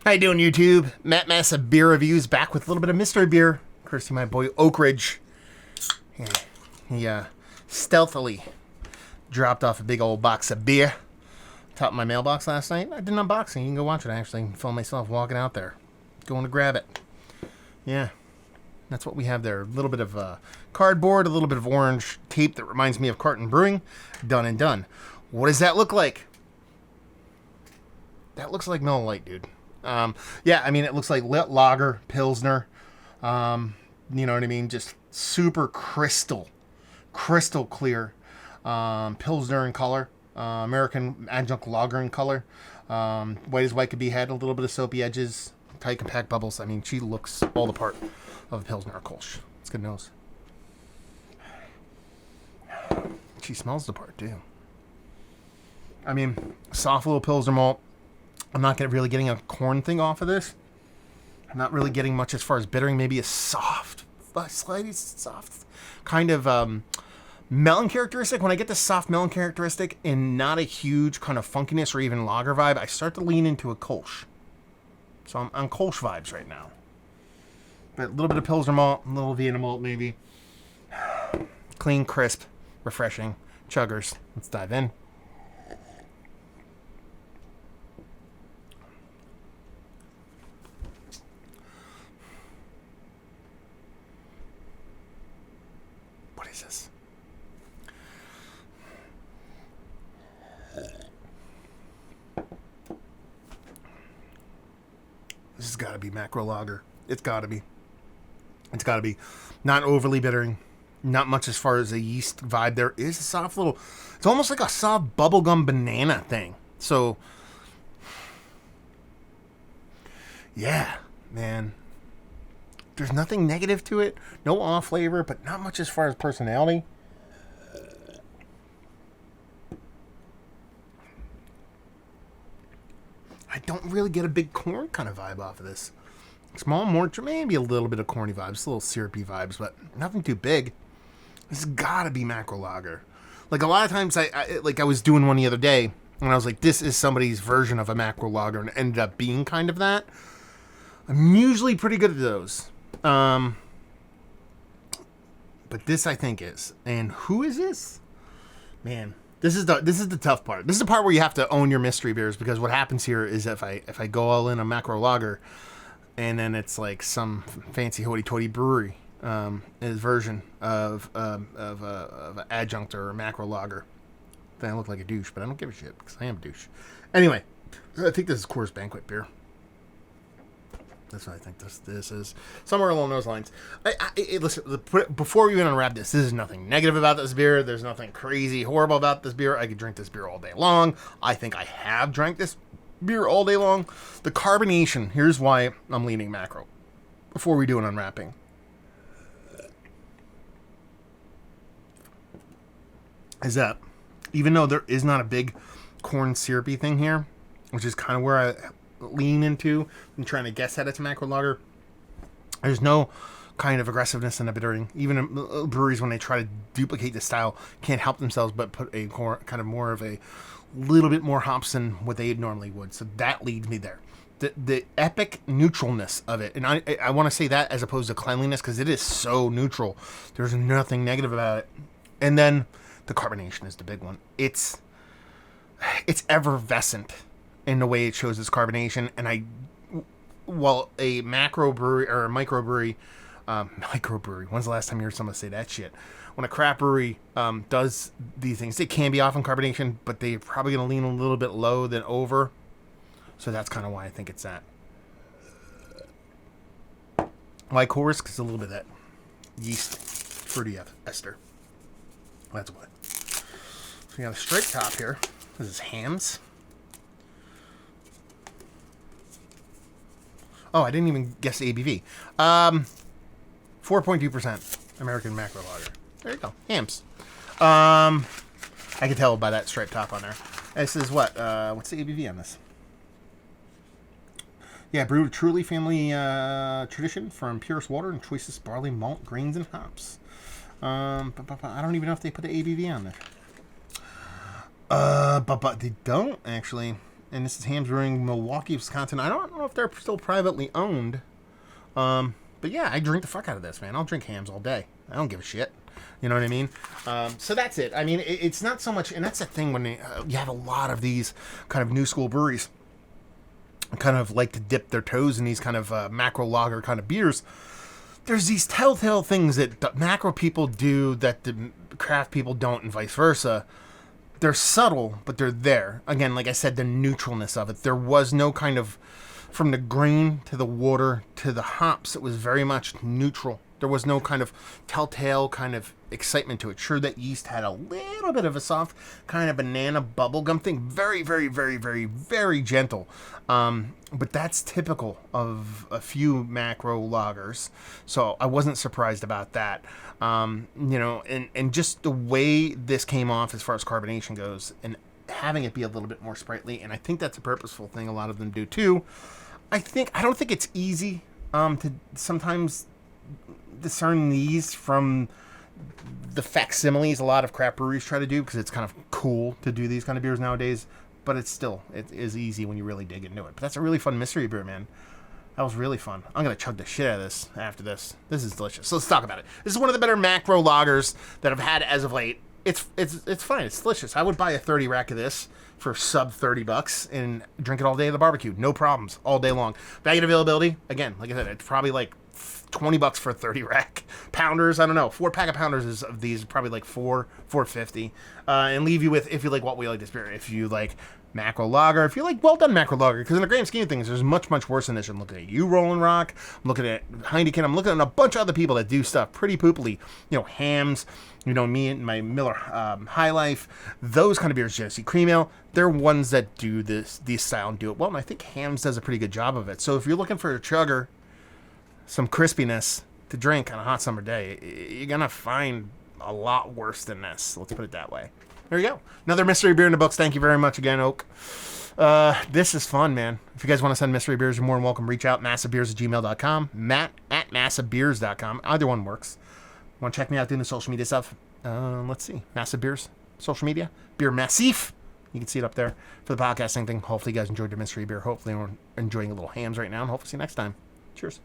How you doing, YouTube? Matt Massa Beer Reviews back with a little bit of mystery beer. Courtesy my boy Oak Ridge. Yeah, he stealthily dropped off a big old box of beer top of my mailbox last night. I did an unboxing. You can go watch it. I actually filmed myself walking out there, going to grab it. Yeah, that's what we have there. A little bit of cardboard, a little bit of orange tape that reminds me of Carton Brewing. Done and done. What does that look like? That looks like Miller Lite, dude. Yeah, I mean, it looks like lit lager, Pilsner. You know what I mean? Just super crystal clear. Pilsner in color. American adjunct lager in color. White as white could be, had a little bit of soapy edges. Tight compact bubbles. I mean, she looks all the part of a Pilsner or Kolsch. It's good nose. She smells the part, too. I mean, soft little Pilsner malt. I'm not really getting a corn thing off of this. I'm not really getting much as far as bittering. Maybe a slightly soft kind of melon characteristic. When I get this soft melon characteristic and not a huge kind of funkiness or even lager vibe, I start to lean into a Kolsch. So I'm on Kolsch vibes right now. But a little bit of Pilsner malt, a little Vienna malt maybe. Clean, crisp, refreshing. Chuggers. Let's dive in. What is this? This has got to be macro lager. It's got to be. It's got to be. Not overly bittering. Not much as far as a yeast vibe. There is a soft little... It's almost like a soft bubblegum banana thing. So... Yeah, man. There's nothing negative to it. No off flavor, but not much as far as personality. I don't really get a big corn kind of vibe off of this. Small, more, maybe a little bit of corny vibes, a little syrupy vibes, but nothing too big. This has got to be macro lager. Like a lot of times, I was doing one the other day, and I was like, this is somebody's version of a macro lager, and it ended up being kind of that. I'm usually pretty good at those. But this I think is. And who is this? Man, this is the tough part. This is the part where you have to own your mystery beers, because what happens here is if I go all in a macro lager, and then it's like some fancy hoity-toity brewery version of an adjunct or a macro lager, then I look like a douche. But I don't give a shit because I am a douche. Anyway, I think this is Coors Banquet beer. That's what I think this is. Somewhere along those lines. Listen, before we even unwrap this is nothing negative about this beer. There's nothing crazy horrible about this beer. I could drink this beer all day long. I think I have drank this beer all day long. The carbonation, here's why I'm leaning macro. Before we do an unwrapping. Is that even though there is not a big corn syrupy thing here, which is kind of where I lean into and trying to guess that it's a macro lager, there's no kind of aggressiveness in the bittering. Even breweries, when they try to duplicate the style, can't help themselves but put a kind of more of a little bit more hops than what they normally would. So that leads me there. The epic neutralness of it, and I want to say that as opposed to cleanliness, because it is so neutral. There's nothing negative about it. And then the carbonation is the big one. It's effervescent in the way it shows its carbonation. And while a macro brewery or a microbrewery, when's the last time you heard someone say that shit? When a craft brewery does these things, it can be off in carbonation, but they're probably going to lean a little bit low than over. So that's kind of why I think it's that. Why Coors? Because a little bit of that yeast, fruity ester. That's what. So we got a straight top here. This is Hams. Oh, I didn't even guess the ABV. 4.2% American macro lager. There you go. Hams. I can tell by that striped top on there. This is what? What's the ABV on this? Yeah, brewed truly family tradition from purest water and choicest barley, malt, grains, and hops. I don't even know if they put the ABV on there. But they don't actually. and this is Hams Brewing, Milwaukee, Wisconsin. I don't know if they're still privately owned. But yeah, I drink the fuck out of this, man. I'll drink Hams all day. I don't give a shit. You know what I mean? So that's it. I mean, it's not so much, and that's the thing when you have a lot of these kind of new school breweries kind of like to dip their toes in these kind of macro lager kind of beers. There's these telltale things that the macro people do that the craft people don't, and vice versa. They're subtle, but they're there. Again, like I said, the neutralness of it. There was no kind of, from the grain to the water to the hops, it was very much neutral. There was no kind of telltale kind of excitement to it. Sure, that yeast had a little bit of a soft kind of banana bubblegum thing. Very, very, very, very, very gentle. But that's typical of a few macro lagers. So I wasn't surprised about that. And just the way this came off as far as carbonation goes and having it be a little bit more sprightly. And I think that's a purposeful thing. A lot of them do too. I don't think it's easy to sometimes discern these from the facsimiles a lot of craft breweries try to do, because it's kind of cool to do these kind of beers nowadays, but it is easy when you really dig into it. But that's a really fun mystery beer, man. That was really fun. I'm gonna chug the shit out of this after this. This is delicious. So let's talk about it. This is one of the better macro lagers that I've had as of late. It's fine. It's delicious. I would buy a 30 rack of this for sub $30 and drink it all day at the barbecue. No problems. All day long. Bag availability, again, like I said, it's probably like $20 for a 30 rack. Pounders, I don't know. 4-pack of pounders of these probably like $4.50. And leave you with, if you like what we like this beer, if you like macro lager, if you like well done macro lager, because in the grand scheme of things, there's much, much worse than this. I'm looking at you, Rolling Rock. I'm looking at Heineken. I'm looking at a bunch of other people that do stuff pretty poopily. Hams, me and my Miller High Life, those kind of beers, Genesee Cream Ale, they're ones that do this style and do it well. And I think Hams does a pretty good job of it. So if you're looking for a chugger, some crispiness to drink on a hot summer day, you're going to find a lot worse than this. Let's put it that way. There you go. Another mystery beer in the books. Thank you very much again, Oak. This is fun, man. If you guys want to send mystery beers, you're more than welcome. Reach out, massivebeers@gmail.com, matt@massivebeers.com. Either one works. Want to check me out doing the social media stuff? Let's see. Massive Beers, social media. Beer Massif. You can see it up there for the podcasting thing. Hopefully you guys enjoyed the mystery beer. Hopefully we're enjoying a little Hams right now, and hopefully see you next time. Cheers.